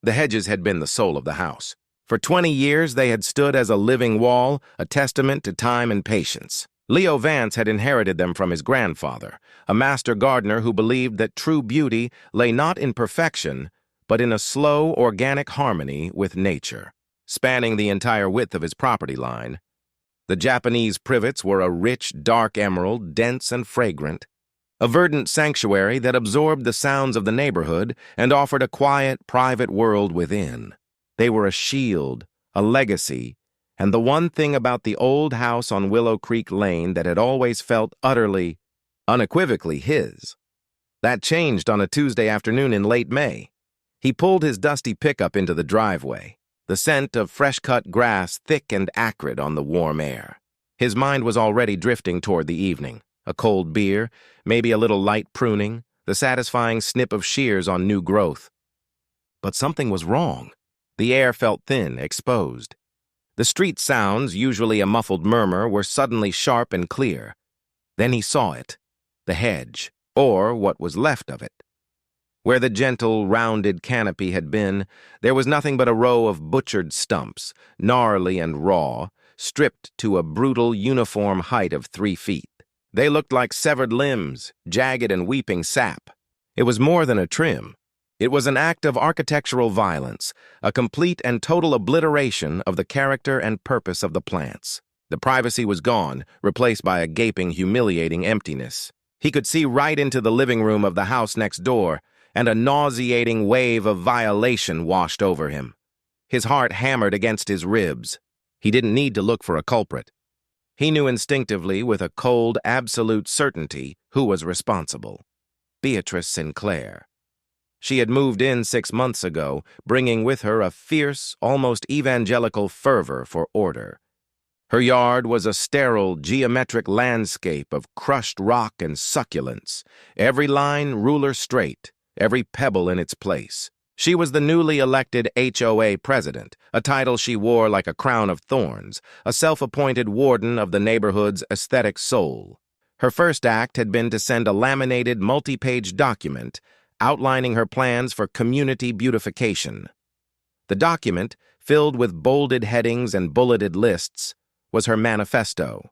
The Hedges had been the soul of the house. For 20 years, they had stood as a living wall, a testament to time and patience. Leo Vance had inherited them from his grandfather, a master gardener who believed that true beauty lay not in perfection, but in a slow, organic harmony with nature. Spanning the entire width of his property line, the Japanese privets were a rich, dark emerald, dense and fragrant, a verdant sanctuary that absorbed the sounds of the neighborhood and offered a quiet, private world within. They were a shield, a legacy, and the one thing about the old house on Willow Creek Lane that had always felt utterly, unequivocally his. That changed on a Tuesday afternoon in late May. He pulled his dusty pickup into the driveway, the scent of fresh-cut grass thick and acrid on the warm air. His mind was already drifting toward the evening. A cold beer, maybe a little light pruning, the satisfying snip of shears on new growth. But something was wrong. The air felt thin, exposed. The street sounds, usually a muffled murmur, were suddenly sharp and clear. Then he saw it, the hedge, or what was left of it. Where the gentle, rounded canopy had been, there was nothing but a row of butchered stumps, gnarly and raw, stripped to a brutal, uniform height of 3 feet. They looked like severed limbs, jagged and weeping sap. It was more than a trim. It was an act of architectural violence, a complete and total obliteration of the character and purpose of the plants. The privacy was gone, replaced by a gaping, humiliating emptiness. He could see right into the living room of the house next door, and a nauseating wave of violation washed over him. His heart hammered against his ribs. He didn't need to look for a culprit. He knew instinctively, with a cold, absolute certainty, who was responsible. Beatrice Sinclair. She had moved in 6 months ago, bringing with her a fierce, almost evangelical fervor for order. Her yard was a sterile, geometric landscape of crushed rock and succulents, every line ruler straight, every pebble in its place. She was the newly elected HOA president, a title she wore like a crown of thorns, a self-appointed warden of the neighborhood's aesthetic soul. Her first act had been to send a laminated, multi-page document outlining her plans for community beautification. The document, filled with bolded headings and bulleted lists, was her manifesto.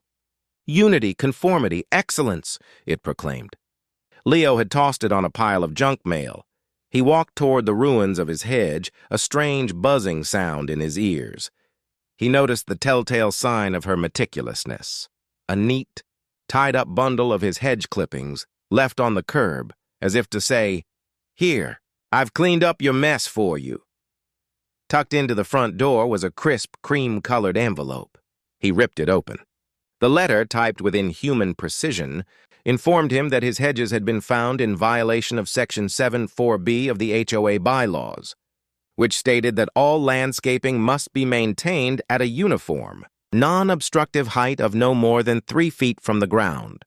Unity, conformity, excellence, it proclaimed. Leo had tossed it on a pile of junk mail. He walked toward the ruins of his hedge, a strange buzzing sound in his ears. He noticed the telltale sign of her meticulousness, a neat, tied-up bundle of his hedge clippings left on the curb, as if to say, "Here, I've cleaned up your mess for you." Tucked into the front door was a crisp, cream-colored envelope. He ripped it open. The letter, typed with inhuman precision, informed him that his hedges had been found in violation of Section 7(4)(b) of the HOA bylaws, which stated that all landscaping must be maintained at a uniform, non-obstructive height of no more than 3 feet from the ground.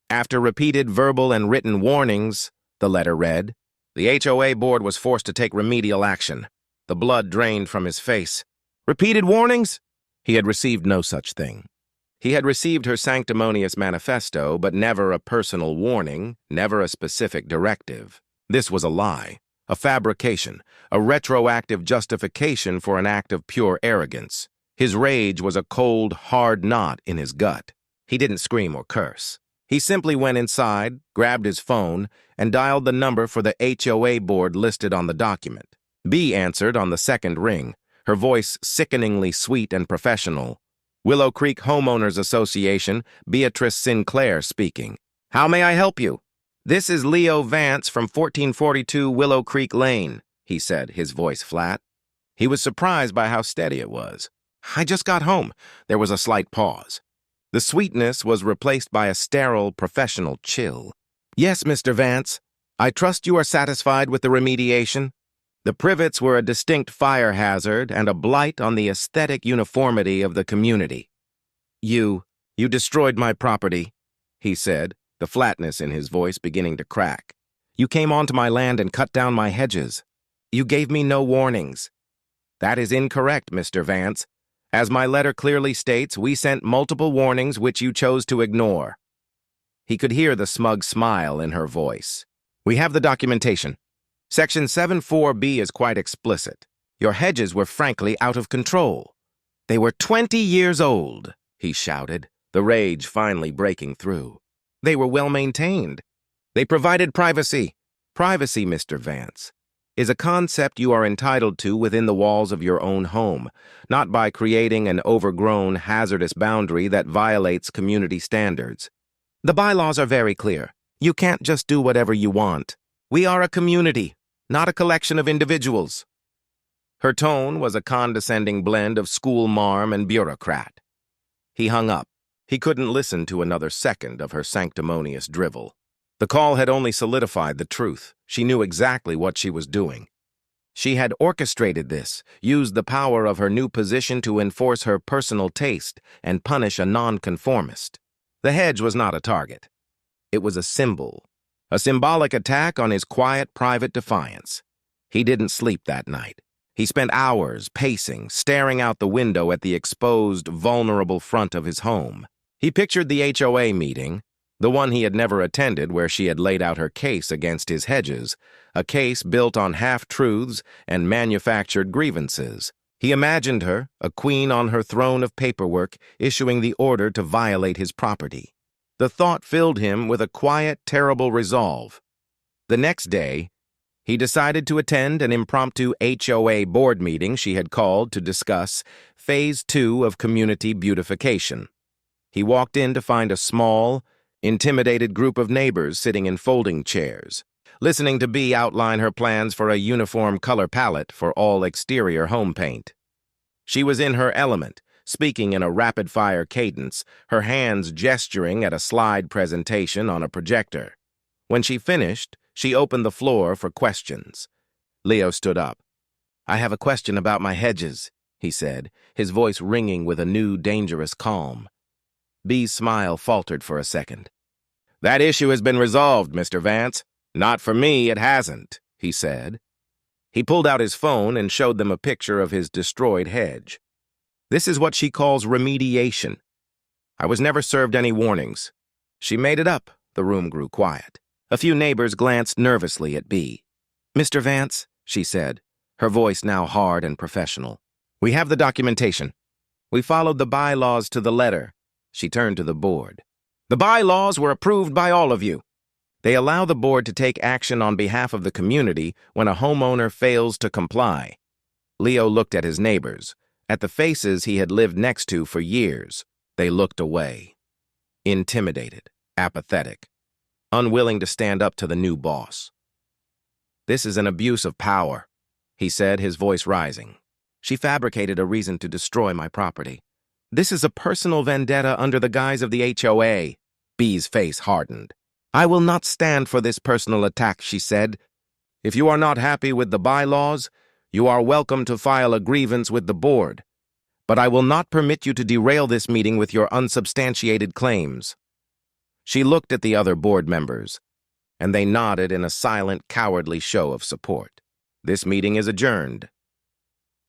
After repeated verbal and written warnings, the letter read, the HOA board was forced to take remedial action. The blood drained from his face. Repeated warnings? He had received no such thing. He had received her sanctimonious manifesto, but never a personal warning, never a specific directive. This was a lie, a fabrication, a retroactive justification for an act of pure arrogance. His rage was a cold, hard knot in his gut. He didn't scream or curse. He simply went inside, grabbed his phone, and dialed the number for the HOA board listed on the document. B answered on the second ring, her voice sickeningly sweet and professional. Willow Creek Homeowners Association, Beatrice Sinclair speaking. How may I help you? This is Leo Vance from 1442 Willow Creek Lane, he said, his voice flat. He was surprised by how steady it was. I just got home. There was a slight pause. The sweetness was replaced by a sterile, professional chill. Yes, Mr. Vance. I trust you are satisfied with the remediation. The privets were a distinct fire hazard and a blight on the aesthetic uniformity of the community. You destroyed my property, he said, the flatness in his voice beginning to crack. You came onto my land and cut down my hedges. You gave me no warnings. That is incorrect, Mr. Vance. As my letter clearly states, we sent multiple warnings which you chose to ignore. He could hear the smug smile in her voice. We have the documentation. Section 74B is quite explicit. Your hedges were frankly out of control. They were 20 years old, he shouted, the rage finally breaking through. They were well maintained. They provided privacy. Privacy, Mr. Vance, is a concept you are entitled to within the walls of your own home, not by creating an overgrown, hazardous boundary that violates community standards. The bylaws are very clear. You can't just do whatever you want. We are a community, not a collection of individuals. Her tone was a condescending blend of school marm and bureaucrat. He hung up. He couldn't listen to another second of her sanctimonious drivel. The call had only solidified the truth. She knew exactly what she was doing. She had orchestrated this, used the power of her new position to enforce her personal taste and punish a nonconformist. The hedge was not a target. It was a symbol, a symbolic attack on his quiet, private defiance. He didn't sleep that night. He spent hours pacing, staring out the window at the exposed, vulnerable front of his home. He pictured the HOA meeting, the one he had never attended where she had laid out her case against his Hedges, a case built on half-truths and manufactured grievances. He imagined her, a queen on her throne of paperwork, issuing the order to violate his property. The thought filled him with a quiet, terrible resolve. The next day, he decided to attend an impromptu HOA board meeting she had called to discuss Phase 2 of community beautification. He walked in to find a small, intimidated group of neighbors sitting in folding chairs, listening to Bea outline her plans for a uniform color palette for all exterior home paint. She was in her element, speaking in a rapid-fire cadence, her hands gesturing at a slide presentation on a projector. When she finished, she opened the floor for questions. Leo stood up. "I have a question about my hedges," he said, his voice ringing with a new, dangerous calm. Bea's smile faltered for a second. "That issue has been resolved, Mr. Vance. Not for me, it hasn't," he said. He pulled out his phone and showed them a picture of his destroyed hedge. "This is what she calls remediation. I was never served any warnings." She made it up. The room grew quiet. A few neighbors glanced nervously at Bea. "Mr. Vance," she said, her voice now hard and professional, "we have the documentation. We followed the bylaws to the letter." She turned to the board. "The bylaws were approved by all of you. They allow the board to take action on behalf of the community when a homeowner fails to comply." Leo looked at his neighbors, at the faces he had lived next to for years. They looked away. Intimidated, apathetic, unwilling to stand up to the new boss. "This is an abuse of power," he said, his voice rising. "She fabricated a reason to destroy my property. This is a personal vendetta under the guise of the HOA." Bea's face hardened. "I will not stand for this personal attack," she said. "If you are not happy with the bylaws, you are welcome to file a grievance with the board. But I will not permit you to derail this meeting with your unsubstantiated claims." She looked at the other board members, and they nodded in a silent, cowardly show of support. "This meeting is adjourned."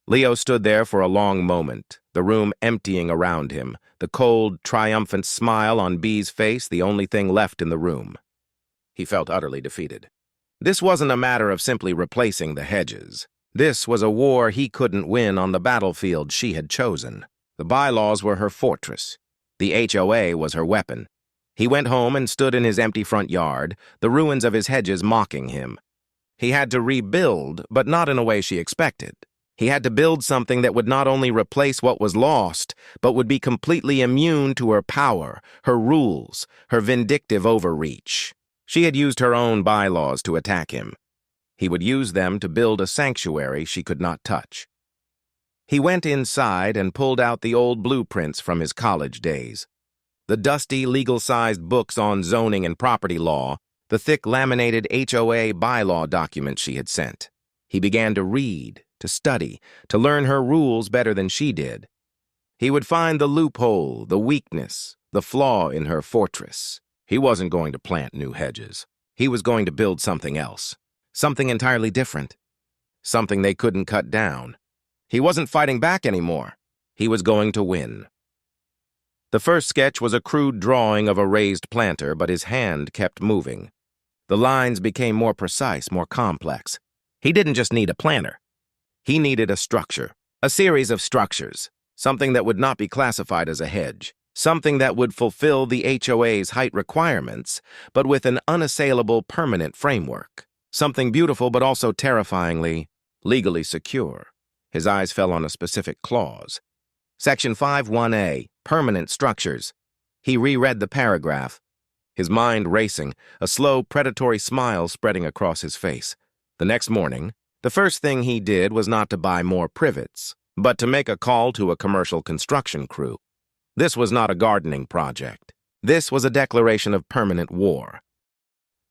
Leo stood there for a long moment, the room emptying around him, the cold, triumphant smile on Bea's face the only thing left in the room. He felt utterly defeated. This wasn't a matter of simply replacing the Hedges. This was a war he couldn't win on the battlefield she had chosen. The bylaws were her fortress. The HOA was her weapon. He went home and stood in his empty front yard, the ruins of his hedges mocking him. He had to rebuild, but not in a way she expected. He had to build something that would not only replace what was lost, but would be completely immune to her power, her rules, her vindictive overreach. She had used her own bylaws to attack him. He would use them to build a sanctuary she could not touch. He went inside and pulled out the old blueprints from his college days. The dusty, legal-sized books on zoning and property law, the thick laminated HOA bylaw documents she had sent. He began to read, to study, to learn her rules better than she did. He would find the loophole, the weakness, the flaw in her fortress. He wasn't going to plant new hedges. He was going to build something else, something entirely different, something they couldn't cut down. He wasn't fighting back anymore. He was going to win. The first sketch was a crude drawing of a raised planter, but his hand kept moving. The lines became more precise, more complex. He didn't just need a planner. He needed a structure, a series of structures, something that would not be classified as a hedge, something that would fulfill the HOA's height requirements, but with an unassailable permanent framework, something beautiful but also terrifyingly, legally secure. His eyes fell on a specific clause. Section 5(1)(a), permanent structures. He reread the paragraph, his mind racing, a slow, predatory smile spreading across his face. The next morning, the first thing he did was not to buy more privets, but to make a call to a commercial construction crew. This was not a gardening project. This was a declaration of permanent war.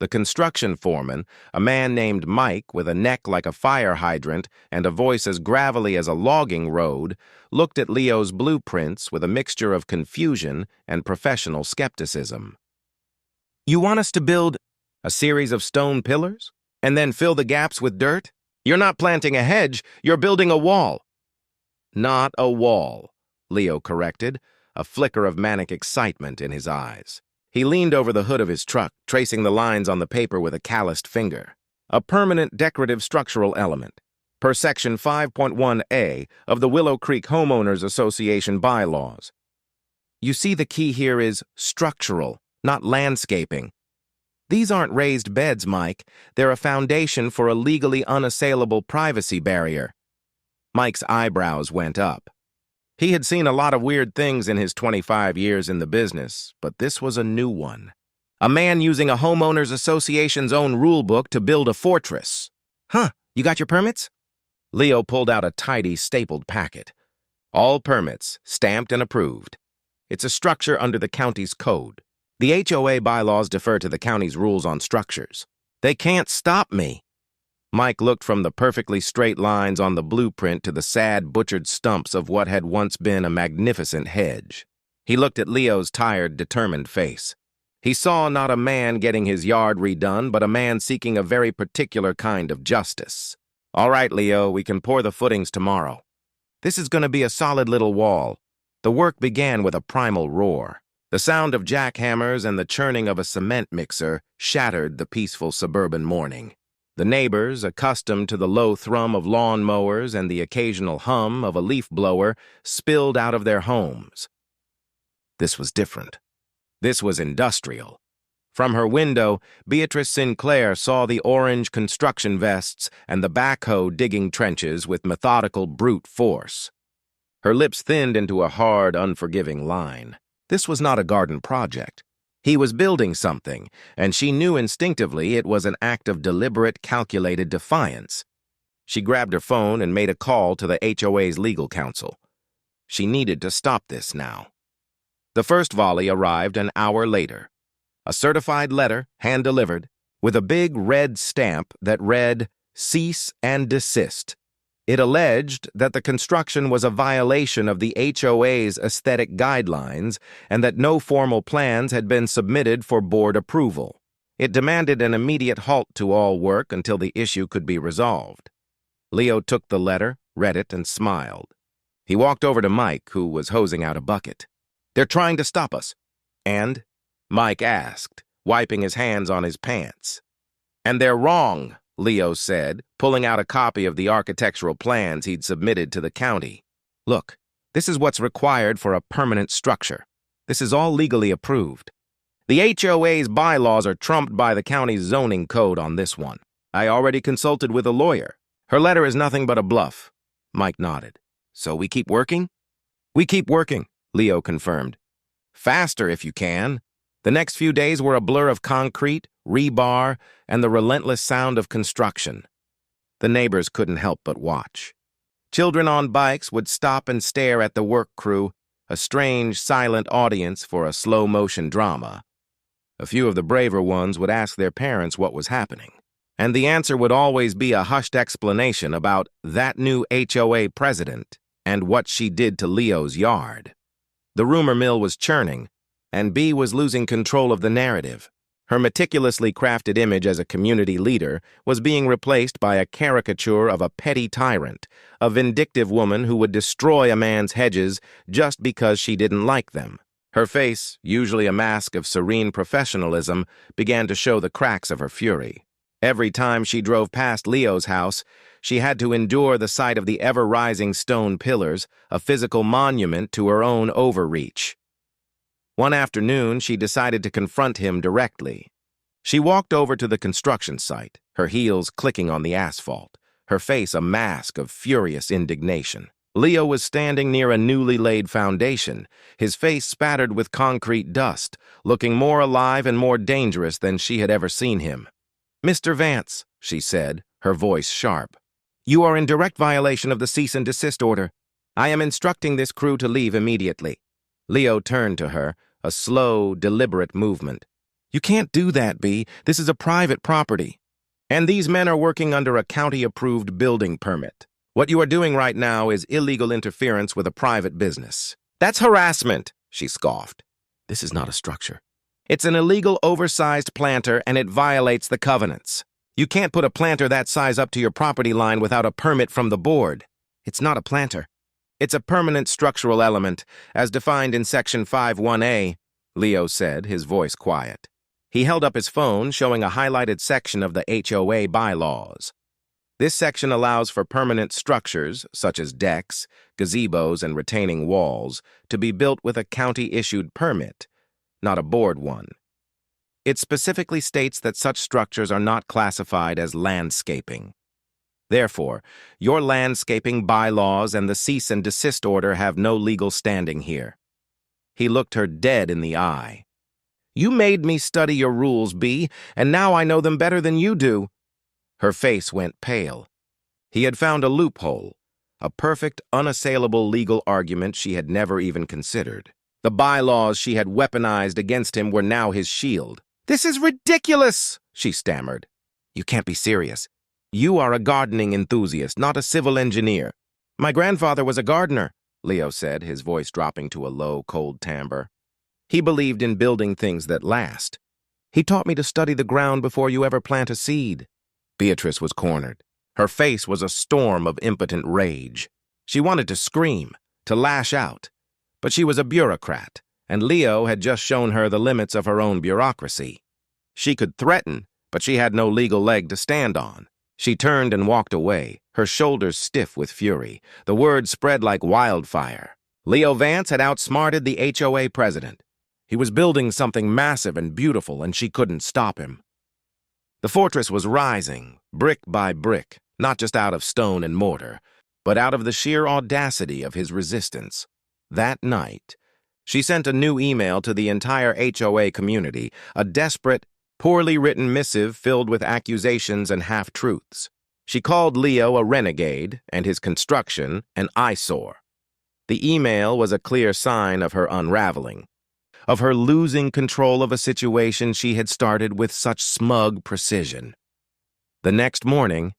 The construction foreman, a man named Mike with a neck like a fire hydrant and a voice as gravelly as a logging road, looked at Leo's blueprints with a mixture of confusion and professional skepticism. "You want us to build a series of stone pillars and then fill the gaps with dirt? You're not planting a hedge, you're building a wall." "Not a wall," Leo corrected, a flicker of manic excitement in his eyes. He leaned over the hood of his truck, tracing the lines on the paper with a calloused finger. "A permanent decorative structural element, per Section 5.1(a) of the Willow Creek Homeowners Association bylaws. You see, the key here is structural, not landscaping. These aren't raised beds, Mike. They're a foundation for a legally unassailable privacy barrier." Mike's eyebrows went up. He had seen a lot of weird things in his 25 years in the business, but this was a new one. A man using a homeowners association's own rulebook to build a fortress. "Huh, you got your permits?" Leo pulled out a tidy, stapled packet. "All permits, stamped and approved. It's a structure under the county's code. The HOA bylaws defer to the county's rules on structures. They can't stop me." Mike looked from the perfectly straight lines on the blueprint to the sad, butchered stumps of what had once been a magnificent hedge. He looked at Leo's tired, determined face. He saw not a man getting his yard redone, but a man seeking a very particular kind of justice. "All right, Leo, we can pour the footings tomorrow. This is going to be a solid little wall." The work began with a primal roar. The sound of jackhammers and the churning of a cement mixer shattered the peaceful suburban morning. The neighbors, accustomed to the low thrum of lawn mowers and the occasional hum of a leaf blower, spilled out of their homes. This was different. This was industrial. From her window, Beatrice Sinclair saw the orange construction vests and the backhoe digging trenches with methodical brute force. Her lips thinned into a hard, unforgiving line. This was not a garden project. He was building something, and she knew instinctively it was an act of deliberate, calculated defiance. She grabbed her phone and made a call to the HOA's legal counsel. She needed to stop this now. The first volley arrived an hour later. A certified letter, hand-delivered, with a big red stamp that read, "Cease and desist." It alleged that the construction was a violation of the HOA's aesthetic guidelines and that no formal plans had been submitted for board approval. It demanded an immediate halt to all work until the issue could be resolved. Leo took the letter, read it, and smiled. He walked over to Mike, who was hosing out a bucket. "They're trying to stop us." "And?" Mike asked, wiping his hands on his pants. "And they're wrong," Leo said, pulling out a copy of the architectural plans he'd submitted to the county. "Look, this is what's required for a permanent structure. This is all legally approved. The HOA's bylaws are trumped by the county's zoning code on this one. I already consulted with a lawyer. Her letter is nothing but a bluff." Mike nodded. "So we keep working?" "We keep working," Leo confirmed. "Faster if you can." The next few days were a blur of concrete, rebar, and the relentless sound of construction. The neighbors couldn't help but watch. Children on bikes would stop and stare at the work crew, a strange, silent audience for a slow-motion drama. A few of the braver ones would ask their parents what was happening, and the answer would always be a hushed explanation about that new HOA president and what she did to Leo's yard. The rumor mill was churning, and Bea was losing control of the narrative. Her meticulously crafted image as a community leader was being replaced by a caricature of a petty tyrant, a vindictive woman who would destroy a man's hedges just because she didn't like them. Her face, usually a mask of serene professionalism, began to show the cracks of her fury. Every time she drove past Leo's house, she had to endure the sight of the ever-rising stone pillars, a physical monument to her own overreach. One afternoon, she decided to confront him directly. She walked over to the construction site, her heels clicking on the asphalt, her face a mask of furious indignation. Leo was standing near a newly laid foundation, his face spattered with concrete dust, looking more alive and more dangerous than she had ever seen him. "Mr. Vance," she said, her voice sharp, "you are in direct violation of the cease and desist order. I am instructing this crew to leave immediately." Leo turned to her, a slow, deliberate movement. "You can't do that, B. This is a private property. And these men are working under a county-approved building permit. What you are doing right now is illegal interference with a private business." "That's harassment," she scoffed. "This is not a structure. It's an illegal oversized planter and it violates the covenants. You can't put a planter that size up to your property line without a permit from the board. It's not a planter. It's a permanent structural element, as defined in Section 51A, Leo said, his voice quiet. He held up his phone, showing a highlighted section of the HOA bylaws. This section allows for permanent structures, such as decks, gazebos, and retaining walls, to be built with a county-issued permit, not a board one. It specifically states that such structures are not classified as landscaping. Therefore, your landscaping bylaws and the cease and desist order have no legal standing here. He looked her dead in the eye. "You made me study your rules, B, and now I know them better than you do." Her face went pale. He had found a loophole, a perfect, unassailable legal argument she had never even considered. The bylaws she had weaponized against him were now his shield. "This is ridiculous," she stammered. "You can't be serious. You are a gardening enthusiast, not a civil engineer." "My grandfather was a gardener," Leo said, his voice dropping to a low, cold timbre. "He believed in building things that last. He taught me to study the ground before you ever plant a seed." Beatrice was cornered. Her face was a storm of impotent rage. She wanted to scream, to lash out. But she was a bureaucrat, and Leo had just shown her the limits of her own bureaucracy. She could threaten, but she had no legal leg to stand on. She turned and walked away, her shoulders stiff with fury. The word spread like wildfire. Leo Vance had outsmarted the HOA president. He was building something massive and beautiful, and she couldn't stop him. The fortress was rising, brick by brick, not just out of stone and mortar, but out of the sheer audacity of his resistance. That night, she sent a new email to the entire HOA community, a desperate, poorly written missive filled with accusations and half-truths. She called Leo a renegade and his construction an eyesore. The email was a clear sign of her unraveling, of her losing control of a situation she had started with such smug precision. The next morning,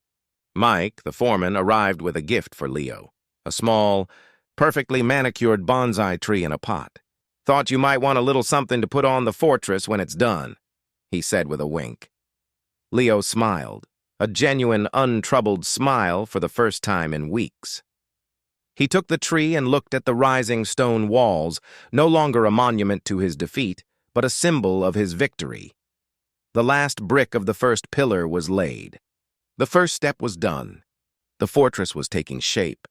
Mike, the foreman, arrived with a gift for Leo, a small, perfectly manicured bonsai tree in a pot. "Thought you might want a little something to put on the fortress when it's done," he said with a wink. Leo smiled, a genuine, untroubled smile for the first time in weeks. He took the tree and looked at the rising stone walls, no longer a monument to his defeat, but a symbol of his victory. The last brick of the first pillar was laid. The first step was done. The fortress was taking shape.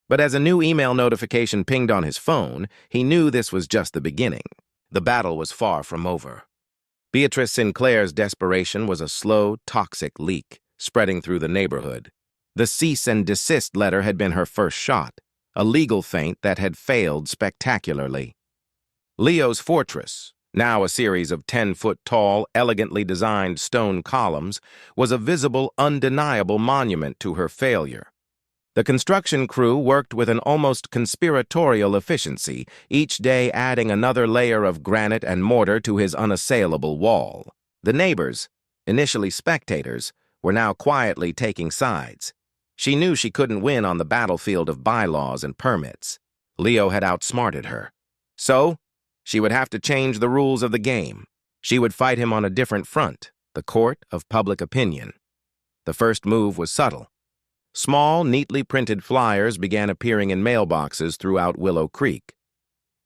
But as a new email notification pinged on his phone, he knew this was just the beginning. The battle was far from over. Beatrice Sinclair's desperation was a slow, toxic leak, spreading through the neighborhood. The cease and desist letter had been her first shot, a legal feint that had failed spectacularly. Leo's fortress, now a series of 10-foot-tall, elegantly designed stone columns, was a visible, undeniable monument to her failure. The construction crew worked with an almost conspiratorial efficiency, each day adding another layer of granite and mortar to his unassailable wall. The neighbors, initially spectators, were now quietly taking sides. She knew she couldn't win on the battlefield of bylaws and permits. Leo had outsmarted her. So, she would have to change the rules of the game. She would fight him on a different front, the court of public opinion. The first move was subtle. Small, neatly printed flyers began appearing in mailboxes throughout Willow Creek.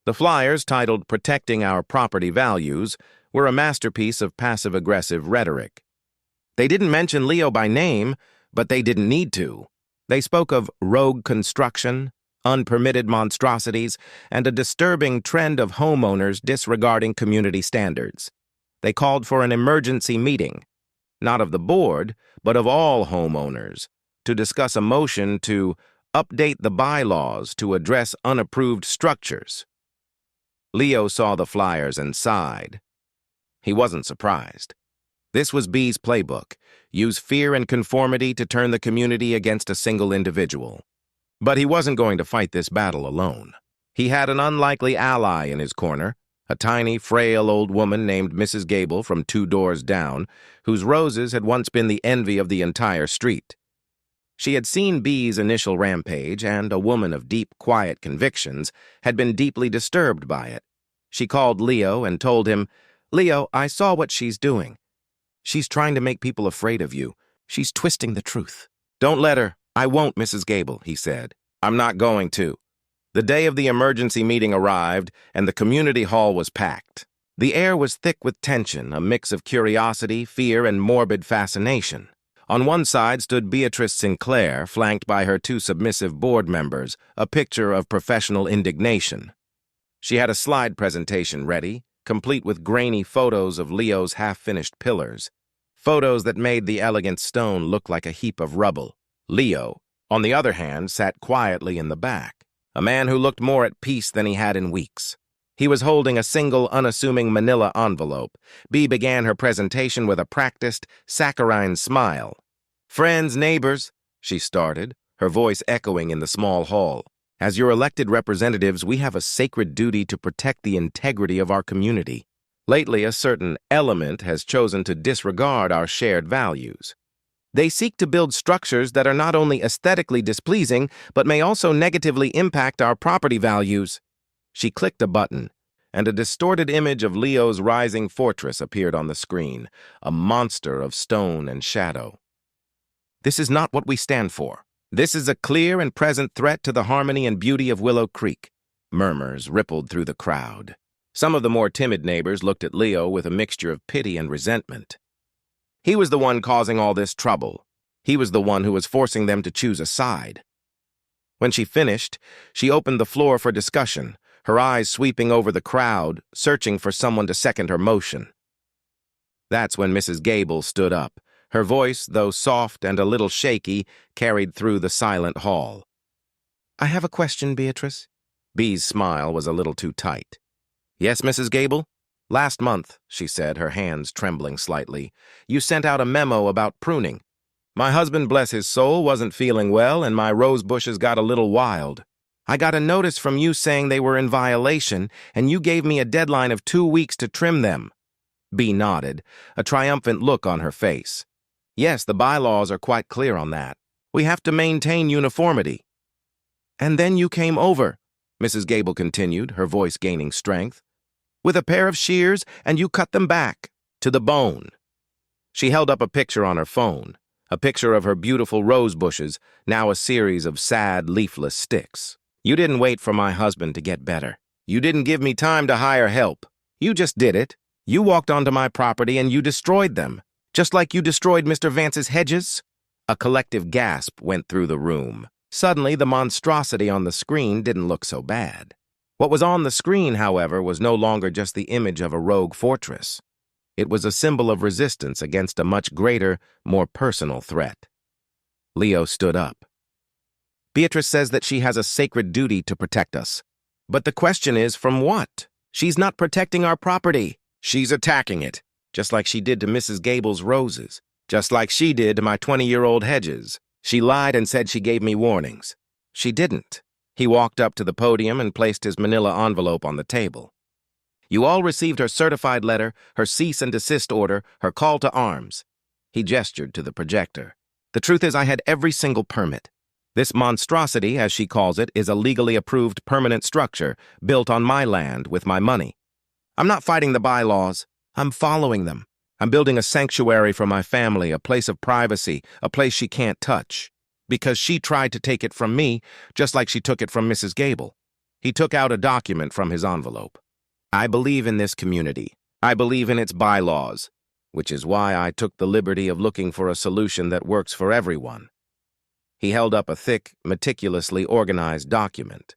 The flyers, titled "Protecting Our Property Values," were a masterpiece of passive-aggressive rhetoric. They didn't mention Leo by name, but they didn't need to. They spoke of rogue construction, unpermitted monstrosities, and a disturbing trend of homeowners disregarding community standards. They called for an emergency meeting, not of the board, but of all homeowners, to discuss a motion to update the bylaws to address unapproved structures. Leo saw the flyers and sighed. He wasn't surprised. This was B's playbook: use fear and conformity to turn the community against a single individual. But he wasn't going to fight this battle alone. He had an unlikely ally in his corner, a tiny, frail old woman named Mrs. Gable from 2 doors down, whose roses had once been the envy of the entire street. She had seen B's initial rampage, and, a woman of deep, quiet convictions, had been deeply disturbed by it. She called Leo and told him, "Leo, I saw what she's doing. She's trying to make people afraid of you. She's twisting the truth." "Don't let her. I won't, Mrs. Gable," he said. "I'm not going to." The day of the emergency meeting arrived, and the community hall was packed. The air was thick with tension, a mix of curiosity, fear, and morbid fascination. On one side stood Beatrice Sinclair, flanked by her 2 submissive board members, a picture of professional indignation. She had a slide presentation ready, complete with grainy photos of Leo's half-finished pillars, photos that made the elegant stone look like a heap of rubble. Leo, on the other hand, sat quietly in the back, a man who looked more at peace than he had in weeks. He was holding a single, unassuming manila envelope. Bea began her presentation with a practiced, saccharine smile. "Friends, neighbors," she started, her voice echoing in the small hall. "As your elected representatives, we have a sacred duty to protect the integrity of our community. Lately, a certain element has chosen to disregard our shared values. They seek to build structures that are not only aesthetically displeasing, but may also negatively impact our property values." She clicked a button, and a distorted image of Leo's rising fortress appeared on the screen, a monster of stone and shadow. "This is not what we stand for. This is a clear and present threat to the harmony and beauty of Willow Creek." Murmurs rippled through the crowd. Some of the more timid neighbors looked at Leo with a mixture of pity and resentment. He was the one causing all this trouble. He was the one who was forcing them to choose a side. When she finished, she opened the floor for discussion, her eyes sweeping over the crowd, searching for someone to second her motion. That's when Mrs. Gable stood up. Her voice, though soft and a little shaky, carried through the silent hall. "I have a question, Beatrice." Bea's smile was a little too tight. "Yes, Mrs. Gable?" "Last month," she said, her hands trembling slightly, "you sent out a memo about pruning. My husband, bless his soul, wasn't feeling well, and my rose bushes got a little wild. I got a notice from you saying they were in violation, and you gave me a deadline of 2 weeks to trim them." Bea nodded, a triumphant look on her face. "Yes, the bylaws are quite clear on that. We have to maintain uniformity." "And then you came over," Mrs. Gable continued, her voice gaining strength, "with a pair of shears, and you cut them back, to the bone." She held up a picture on her phone, a picture of her beautiful rose bushes, now a series of sad, leafless sticks. "You didn't wait for my husband to get better. You didn't give me time to hire help. You just did it. You walked onto my property and you destroyed them, just like you destroyed Mr. Vance's hedges." A collective gasp went through the room. Suddenly, the monstrosity on the screen didn't look so bad. What was on the screen, however, was no longer just the image of a rogue fortress. It was a symbol of resistance against a much greater, more personal threat. Leo stood up. "Beatrice says that she has a sacred duty to protect us. But the question is, from what? She's not protecting our property. She's attacking it, just like she did to Mrs. Gable's roses, just like she did to my 20-year-old hedges. She lied and said she gave me warnings. She didn't." He walked up to the podium and placed his manila envelope on the table. "You all received her certified letter, her cease and desist order, her call to arms." He gestured to the projector. "The truth is I had every single permit. This monstrosity, as she calls it, is a legally approved permanent structure built on my land with my money. I'm not fighting the bylaws. I'm following them. I'm building a sanctuary for my family, a place of privacy, a place she can't touch. Because she tried to take it from me, just like she took it from Mrs. Gable." He took out a document from his envelope. "I believe in this community. I believe in its bylaws. which is why I took the liberty of looking for a solution that works for everyone." He held up a thick, meticulously organized document.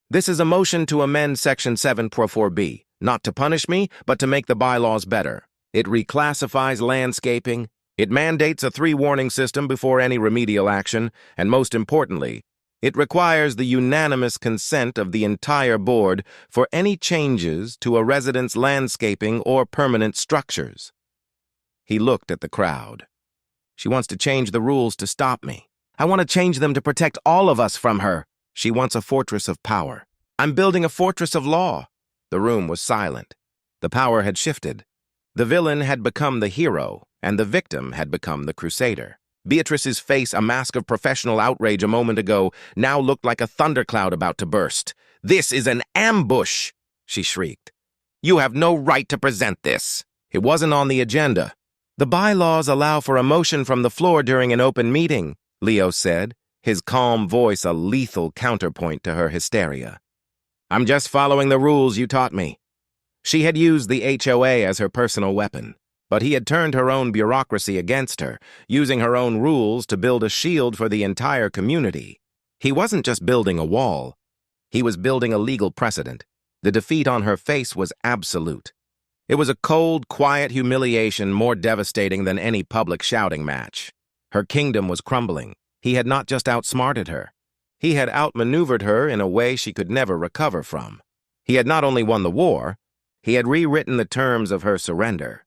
"This is a motion to amend Section 7.4b, not to punish me, but to make the bylaws better. It reclassifies landscaping. It mandates a 3-warning system before any remedial action, and most importantly, it requires the unanimous consent of the entire board for any changes to a resident's landscaping or permanent structures." He looked at the crowd. "She wants to change the rules to stop me. I want to change them to protect all of us from her. She wants a fortress of power. I'm building a fortress of law." The room was silent. The power had shifted. The villain had become the hero, and the victim had become the crusader. Beatrice's face, a mask of professional outrage a moment ago, now looked like a thundercloud about to burst. "This is an ambush!" she shrieked. "You have no right to present this." "It wasn't on the agenda." "The bylaws allow for a motion from the floor during an open meeting," Leo said, his calm voice a lethal counterpoint to her hysteria. "I'm just following the rules you taught me." She had used the HOA as her personal weapon, but he had turned her own bureaucracy against her, using her own rules to build a shield for the entire community. He wasn't just building a wall. He was building a legal precedent. The defeat on her face was absolute. It was a cold, quiet humiliation more devastating than any public shouting match. Her kingdom was crumbling. He had not just outsmarted her. He had outmaneuvered her in a way she could never recover from. He had not only won the war, he had rewritten the terms of her surrender.